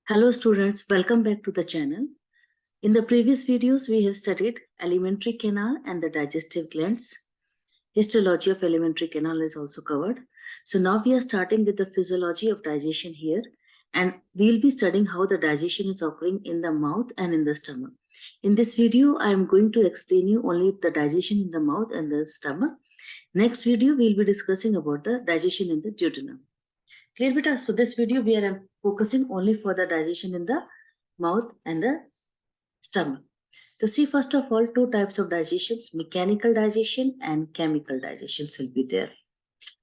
Hello students, welcome back to the channel. In the previous videos, we have studied alimentary canal and the digestive glands. Histology of alimentary canal is also covered. So now we are starting with the physiology of digestion here, and we'll be studying how the digestion is occurring in the mouth and in the stomach. In this video, I am going to explain you only the digestion in the mouth and the stomach. Next video, we'll be discussing about the digestion in the duodenum. Clear, beta? So this video we are focusing only for the digestion in the mouth and the stomach. So see, first of all, two types of digestions, mechanical digestion and chemical digestions will be there.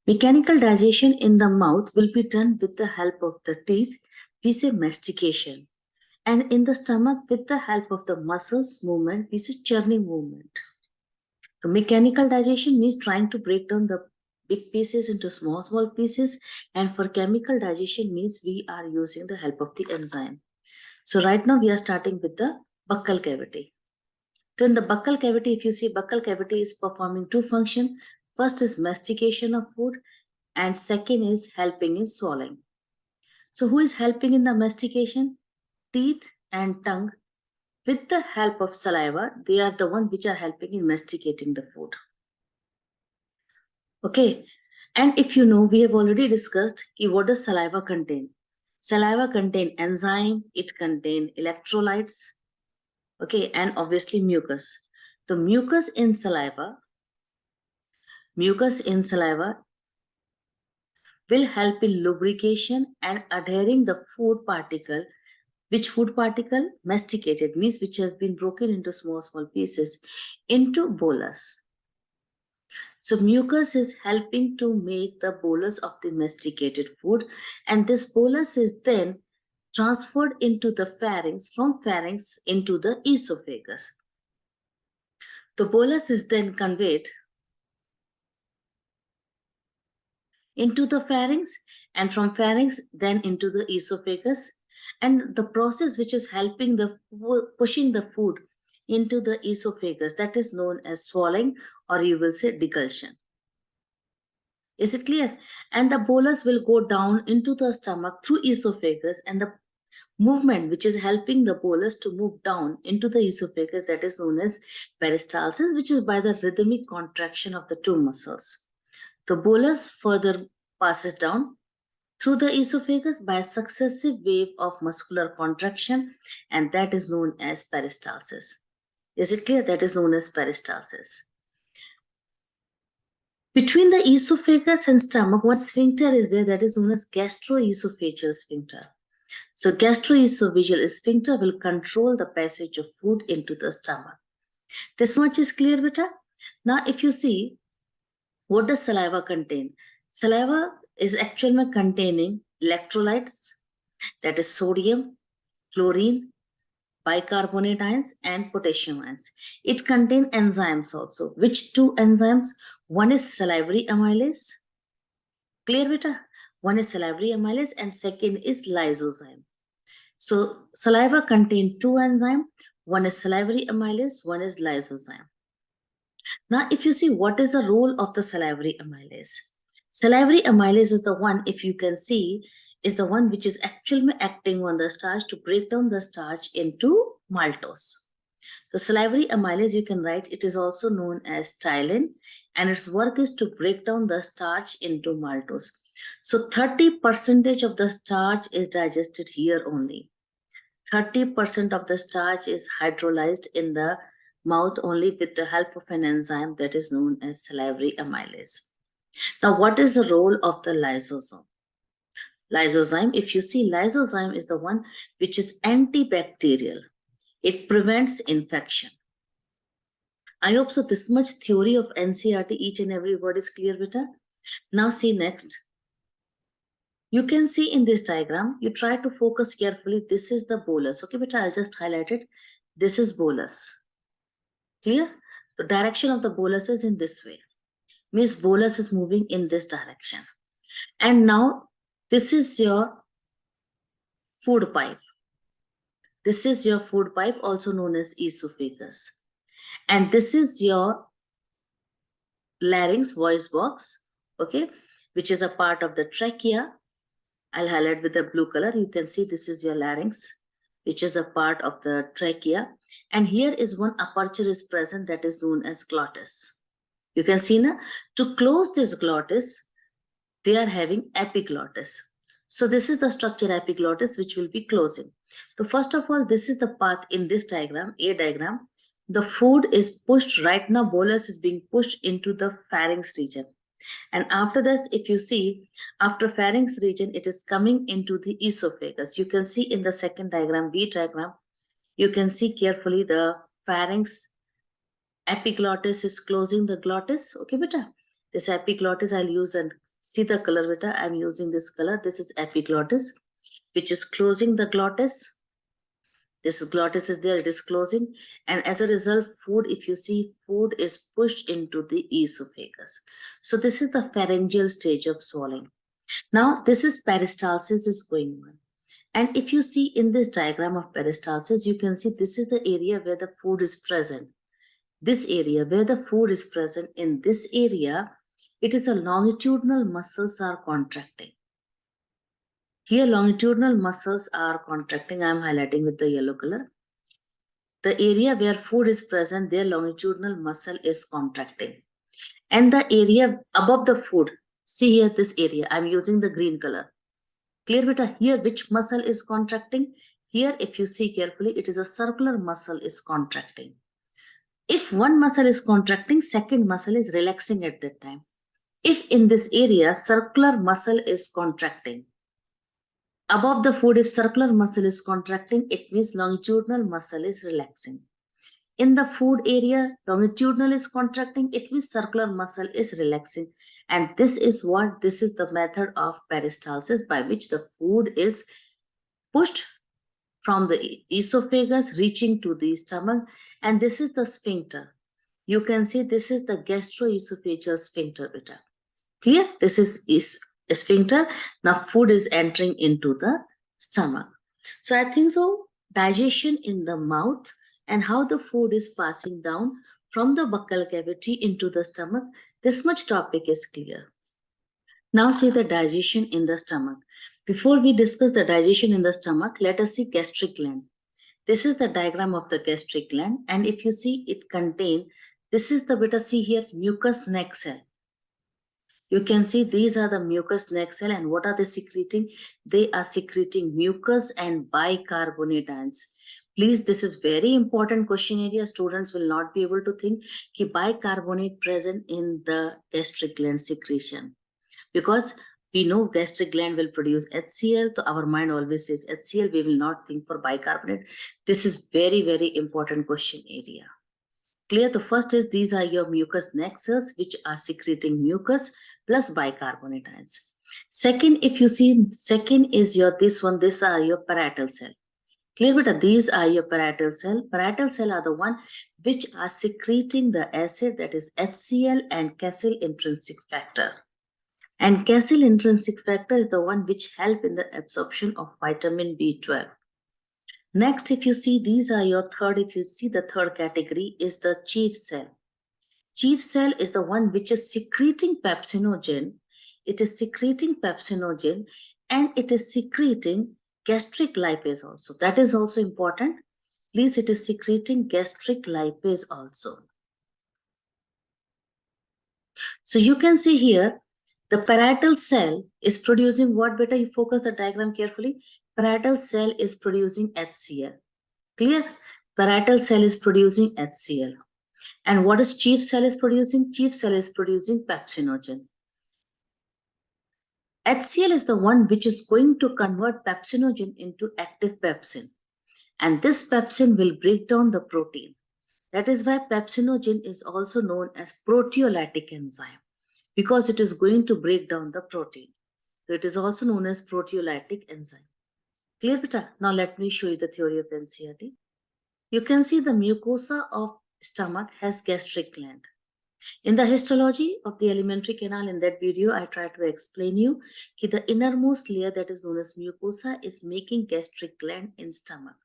Mechanical digestion in the mouth will be done with the help of the teeth, we say mastication. And in the stomach, with the help of the muscles movement, we say churning movement. So mechanical digestion means trying to break down the big pieces into small pieces, and for chemical digestion means we are using the help of the enzyme. So right now we are starting with the buccal cavity. So in the buccal cavity, if you see, buccal cavity is performing two functions. First is mastication of food, and second is helping in swallowing. So who is helping in the mastication? Teeth and tongue. With the help of saliva, they are the one which are helping in masticating the food. Okay, and if you know, we have already discussed what does saliva contain. Saliva contain enzyme, it contain electrolytes, okay, and obviously mucus. The mucus in saliva will help in lubrication and adhering the food particle. Which food particle? Masticated, means which has been broken into small pieces, into bolus. So mucus is helping to make the bolus of the masticated food, and this bolus is then transferred into the pharynx, from pharynx into the esophagus. The bolus is then conveyed into the pharynx, and from pharynx then into the esophagus, and the process which is helping the pushing the food into the esophagus, that is known as swallowing, or you will say degulsion. Is it clear? And the bolus will go down into the stomach through esophagus, and the movement which is helping the bolus to move down into the esophagus, that is known as peristalsis, which is by the rhythmic contraction of the two muscles. The bolus further passes down through the esophagus by a successive wave of muscular contraction, and that is known as peristalsis. Is it clear? That is known as peristalsis. Between the esophagus and stomach, one sphincter is there, that is known as gastroesophageal sphincter. So gastroesophageal sphincter will control the passage of food into the stomach. This much is clear, beta? Now if you see, what does saliva contain? Saliva is actually containing electrolytes, that is sodium, chlorine, bicarbonate ions, and potassium ions. It contains enzymes also. Which two enzymes? One is salivary amylase. Clear, beta? One is salivary amylase and second is lysozyme. So saliva contains two enzymes. One is salivary amylase, one is lysozyme. Now, if you see, what is the role of the salivary amylase? Salivary amylase is the one, if you can see, is the one which is actually acting on the starch to break down the starch into maltose. The salivary amylase, you can write, it is also known as ptyalin, and its work is to break down the starch into maltose. So 30% of the starch is digested here only. 30% of the starch is hydrolyzed in the mouth only with the help of an enzyme that is known as salivary amylase. Now, what is the role of the lysozyme? Lysozyme, if you see, lysozyme is the one which is antibacterial. It prevents infection. I hope so this much theory of NCERT, each and every word is clear, beta. Now see next. You can see in this diagram, you try to focus carefully. This is the bolus. Okay, beta, I'll just highlight it. This is bolus. Clear? The direction of the bolus is in this way. Means bolus is moving in this direction. And now this is your food pipe. This is your food pipe, also known as esophagus. And this is your larynx, voice box, okay, which is a part of the trachea. I'll highlight with the blue color. You can see this is your larynx, which is a part of the trachea. And here is one aperture is present that is known as glottis. You can see now, to close this glottis, they are having epiglottis. So this is the structure epiglottis which will be closing. So first of all, this is the path in this diagram, A diagram. The food is pushed right now, bolus is being pushed into the pharynx region. And after this, if you see, after pharynx region, it is coming into the esophagus. You can see in the second diagram, B diagram, you can see carefully the pharynx epiglottis is closing the glottis. Okay, beta. This epiglottis I'll use and see the color, beta. I'm using this color. This is epiglottis, which is closing the glottis. This glottis is there, it is closing. And as a result, food, if you see, food is pushed into the esophagus. So this is the pharyngeal stage of swallowing. Now, this is peristalsis is going on. And if you see in this diagram of peristalsis, you can see this is the area where the food is present. This area where the food is present, in this area, it is a longitudinal muscles are contracting. Here longitudinal muscles are contracting. I am highlighting with the yellow color. The area where food is present, their longitudinal muscle is contracting. And the area above the food, see here this area, I am using the green color. Clear beta, here which muscle is contracting? Here if you see carefully, it is a circular muscle is contracting. If one muscle is contracting, second muscle is relaxing at that time. If in this area, circular muscle is contracting, above the food, if circular muscle is contracting, it means longitudinal muscle is relaxing. In the food area, longitudinal is contracting, it means circular muscle is relaxing. And this is the method of peristalsis by which the food is pushed from the esophagus reaching to the stomach. And this is the sphincter. You can see this is the gastroesophageal sphincter, beta. Clear? This is sphincter. Now food is entering into the stomach. So I think so, digestion in the mouth and how the food is passing down from the buccal cavity into the stomach, this much topic is clear. Now see the digestion in the stomach. Before we discuss the digestion in the stomach, let us see gastric gland. This is the diagram of the gastric gland, and if you see, it contains, this is the beta, see here, mucous neck cell. You can see these are the mucous neck cell, and what are they secreting? They are secreting mucus and bicarbonate ions. Please, this is very important question area. Students will not be able to think कि bicarbonate present in the gastric gland secretion, because we know gastric gland will produce HCl, so our mind always says HCl, we will not think for bicarbonate. This is very, very important question area. Clear? The first is these are your mucous neck cells which are secreting mucus plus bicarbonate ions. Second, if you see, second is your these are your parietal cell. Clear beta? These are your parietal cell. Parietal cell are the one which are secreting the acid, that is HCl and calcium intrinsic factor. And calcium intrinsic factor is the one which help in the absorption of vitamin B12. Next, if you see, these are your third, if you see the third category is the chief cell. Chief cell is the one which is secreting pepsinogen. It is secreting pepsinogen and it is secreting gastric lipase also. That is also important. Please, it is secreting gastric lipase also. So you can see here, the parietal cell is producing what, beta? You focus the diagram carefully. Parietal cell is producing HCl. Clear? Parietal cell is producing HCl. And what is chief cell is producing? Chief cell is producing pepsinogen. HCl is the one which is going to convert pepsinogen into active pepsin. And this pepsin will break down the protein. That is why pepsinogen is also known as proteolytic enzyme, because it is going to break down the protein. So it is also known as proteolytic enzyme. Clear, beta? Now let me show you the theory of NCERT. You can see the mucosa of stomach has gastric gland. In the histology of the alimentary canal, in that video, I try to explain you that the innermost layer that is known as mucosa is making gastric gland in stomach.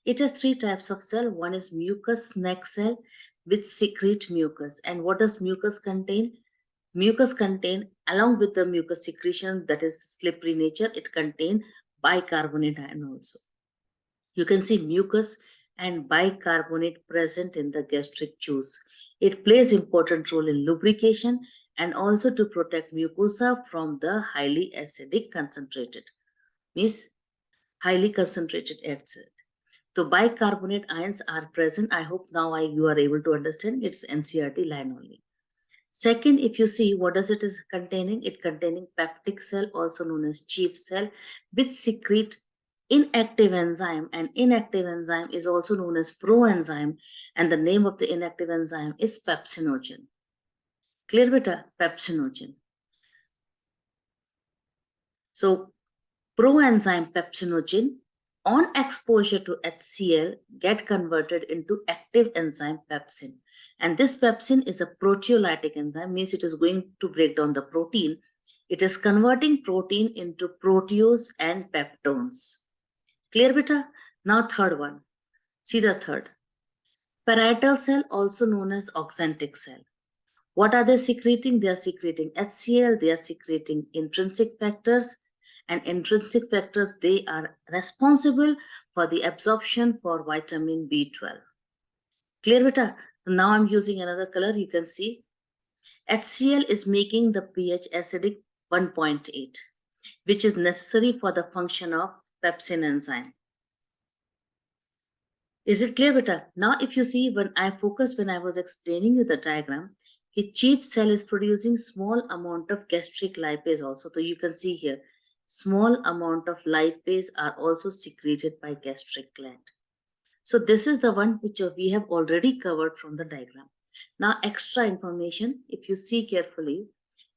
It has three types of cell. One is mucous neck cell, which secrete mucus. And what does mucus contain? Mucus contain, along with the mucus secretion that is slippery nature, it contain bicarbonate ion also. You can see mucus and bicarbonate present in the gastric juice. It plays important role in lubrication and also to protect mucosa from the highly acidic concentrated, means highly concentrated acid. So bicarbonate ions are present. I hope now you are able to understand. It's NCERT line only. Second, if you see what does it is containing, it containing peptic cell, also known as chief cell, which secrete inactive enzyme, and inactive enzyme is also known as proenzyme, and the name of the inactive enzyme is pepsinogen. Clear beta? Pepsinogen. So proenzyme pepsinogen on exposure to HCl get converted into active enzyme pepsin. And this pepsin is a proteolytic enzyme, means it is going to break down the protein. It is converting protein into proteose and peptones. Clear beta? Now third one. See the third. Parietal cell, also known as oxantic cell. What are they secreting? They are secreting HCl, they are secreting intrinsic factors, and intrinsic factors, they are responsible for the absorption for vitamin B12. Clear beta? Now I'm using another color, you can see. HCl is making the pH acidic 1.8, which is necessary for the function of pepsin enzyme. Is it clear beta? Now if you see, when I was explaining you the diagram, the chief cell is producing small amount of gastric lipase also. So you can see here, small amount of lipase are also secreted by gastric gland. So this is the one which we have already covered from the diagram. Now extra information, if you see carefully,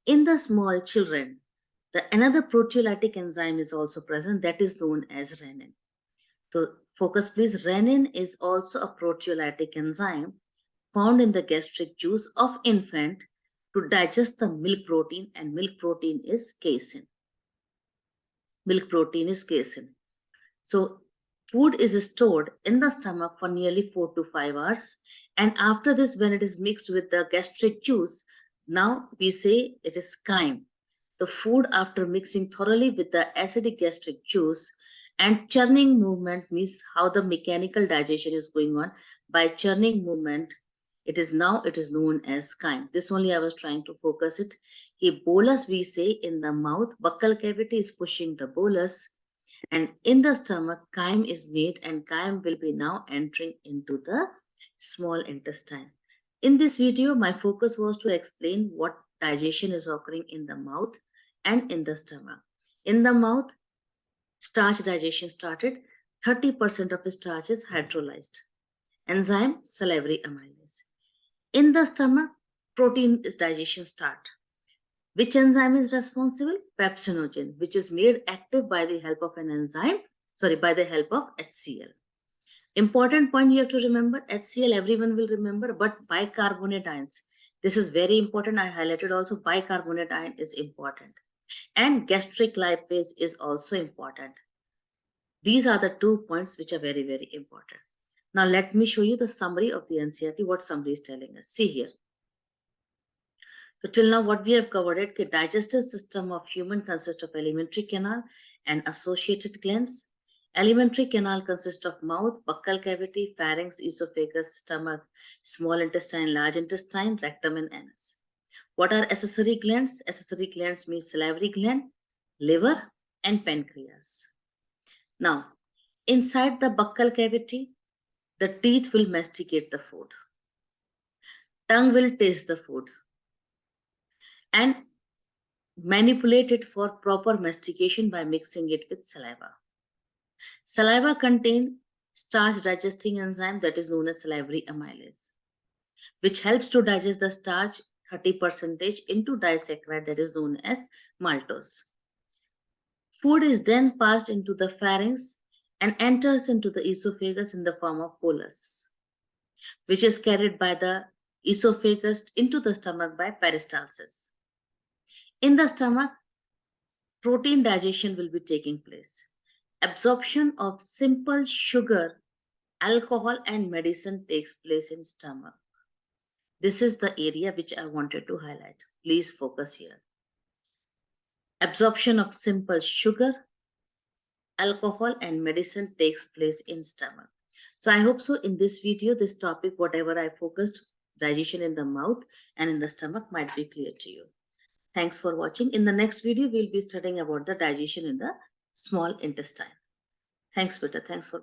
in the small children, another proteolytic enzyme is also present, that is known as renin. So focus please, renin is also a proteolytic enzyme found in the gastric juice of infant to digest the milk protein, and milk protein is casein. Milk protein is casein. So food is stored in the stomach for nearly 4 to 5 hours, and after this, when it is mixed with the gastric juice, now we say it is chyme. The food, after mixing thoroughly with the acidic gastric juice, and churning movement means how the mechanical digestion is going on. By churning movement, it is known as chyme. This only I was trying to focus it. A bolus we say in the mouth, buccal cavity is pushing the bolus, and in the stomach, chyme is made, and chyme will be now entering into the small intestine. In this video, my focus was to explain what digestion is occurring in the mouth and in the stomach. In the mouth, starch digestion started. 30% of starch is hydrolyzed. Enzyme, salivary amylase. In the stomach, protein digestion start. Which enzyme is responsible? Pepsinogen, which is made active by the help of an enzyme, by the help of HCl. Important point you have to remember, HCl everyone will remember, but bicarbonate ions. This is very important. I highlighted also bicarbonate ion is important. And gastric lipase is also important. These are the 2 points which are very, very important. Now let me show you the summary of the NCERT, what summary is telling us. See here. So till now what we have covered it, the digestive system of human consists of alimentary canal and associated glands. Alimentary canal consists of mouth, buccal cavity, pharynx, esophagus, stomach, small intestine, large intestine, rectum and anus. What are accessory glands? Accessory glands means salivary gland, liver and pancreas. Now, inside the buccal cavity, the teeth will masticate the food. Tongue will taste the food and manipulate it for proper mastication by mixing it with saliva. Saliva contains starch digesting enzyme that is known as salivary amylase, which helps to digest the starch 30% into disaccharide that is known as maltose. Food is then passed into the pharynx and enters into the esophagus in the form of bolus, which is carried by the esophagus into the stomach by peristalsis. In the stomach, protein digestion will be taking place. Absorption of simple sugar, alcohol and medicine takes place in stomach. This is the area which I wanted to highlight. Please focus here. Absorption of simple sugar, alcohol and medicine takes place in stomach. So I hope so in this video, this topic, whatever I focused, digestion in the mouth and in the stomach might be clear to you. Thanks for watching. In the next video, we'll be studying about the digestion in the small intestine. Thanks, Peter. Thanks for